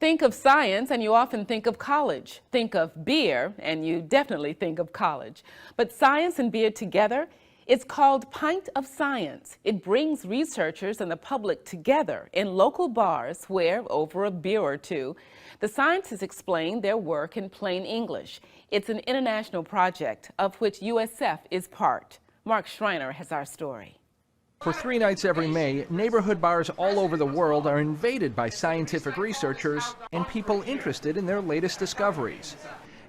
Think of science and you often think of college. Think of beer and you definitely think of college. But science and beer together, it's called Pint of Science. It brings researchers and the public together in local bars where, over a beer or two, the scientists explain their work in plain English. It's an international project of which USF is part. Mark Schreiner has our story. For 3 nights every May, neighborhood bars all over the world are invaded by scientific researchers and people interested in their latest discoveries.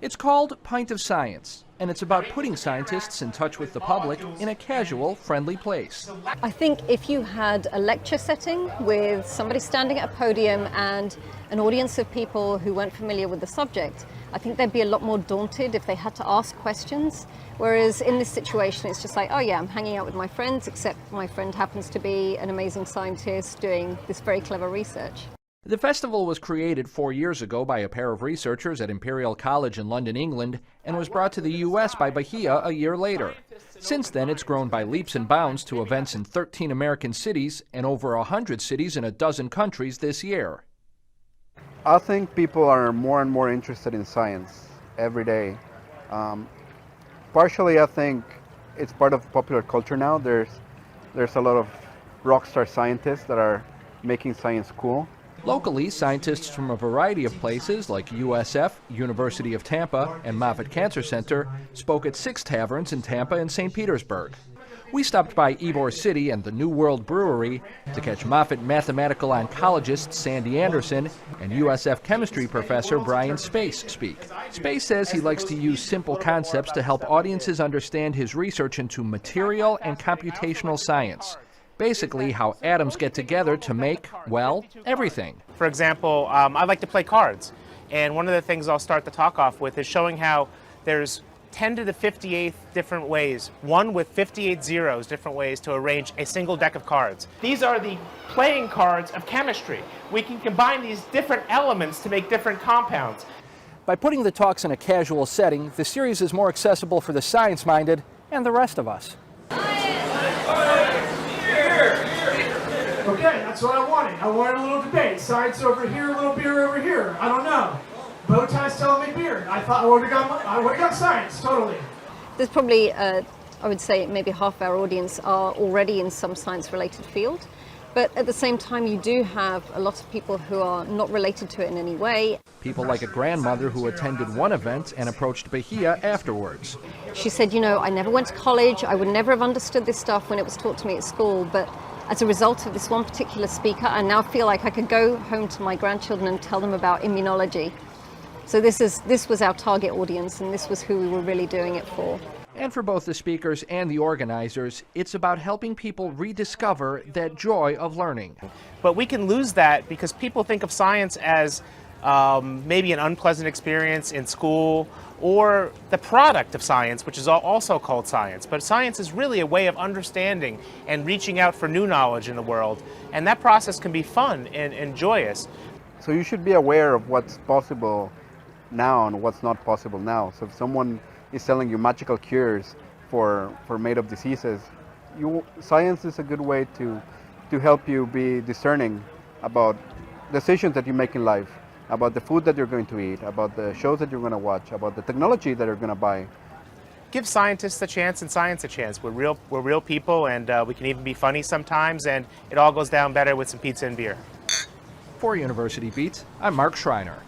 It's called Pint of Science, and it's about putting scientists in touch with the public in a casual, friendly place. I think if you had a lecture setting with somebody standing at a podium and an audience of people who weren't familiar with the subject, I think they'd be a lot more daunted if they had to ask questions. Whereas in this situation, it's just like, oh yeah, I'm hanging out with my friends, except my friend happens to be an amazing scientist doing this very clever research. The festival was created 4 years ago by a pair of researchers at Imperial College in London, England, and was brought to the U.S. by Bahia a year later. Since then, it's grown by leaps and bounds to events in 13 American cities and over 100 cities in a dozen countries this year. I think people are more and more interested in science every day. Partially, I think it's part of popular culture now. There's a lot of rock star scientists that are making science cool. Locally, scientists from a variety of places like USF, University of Tampa, and Moffitt Cancer Center spoke at 6 taverns in Tampa and St. Petersburg. We stopped by Ybor City and the New World Brewery to catch Moffitt mathematical oncologist Sandy Anderson and USF chemistry professor Brian Space speak. Space says he likes to use simple concepts to help audiences understand his research into material and computational science. Basically, how atoms get together to make, well, everything. For example, I like to play cards. And one of the things I'll start the talk off with is showing how there's 10 to the 58th different ways, one with 58 zeros, different ways to arrange a single deck of cards. These are the playing cards of chemistry. We can combine these different elements to make different compounds. By putting the talks in a casual setting, the series is more accessible for the science-minded and the rest of us. Okay, that's what I wanted. I wanted a little debate. Science over here, a little beer over here. I don't know. Bow ties telling me beer. I thought I would have got science, totally. There's probably, I would say, maybe half our audience are already in some science-related field. But at the same time, you do have a lot of people who are not related to it in any way. People like a grandmother who attended one event and approached Bahia afterwards. She said, you know, I never went to college. I would never have understood this stuff when it was taught to me at school. But as a result of this one particular speaker, I now feel like I could go home to my grandchildren and tell them about immunology. So this was our target audience, and this was who we were really doing it for. And for both the speakers and the organizers, it's about helping people rediscover that joy of learning. But we can lose that because people think of science as maybe an unpleasant experience in school or the product of science, which is also called science. But science is really a way of understanding and reaching out for new knowledge in the world. And that process can be fun and joyous. So you should be aware of what's possible now and what's not possible now. So if someone is telling you magical cures for made-up diseases, science is a good way to help you be discerning about decisions that you make in life, about the food that you're going to eat, about the shows that you're going to watch, about the technology that you're going to buy. Give scientists a chance and science a chance. We're real people, and we can even be funny sometimes, and it all goes down better with some pizza and beer. For University Beats, I'm Mark Schreiner.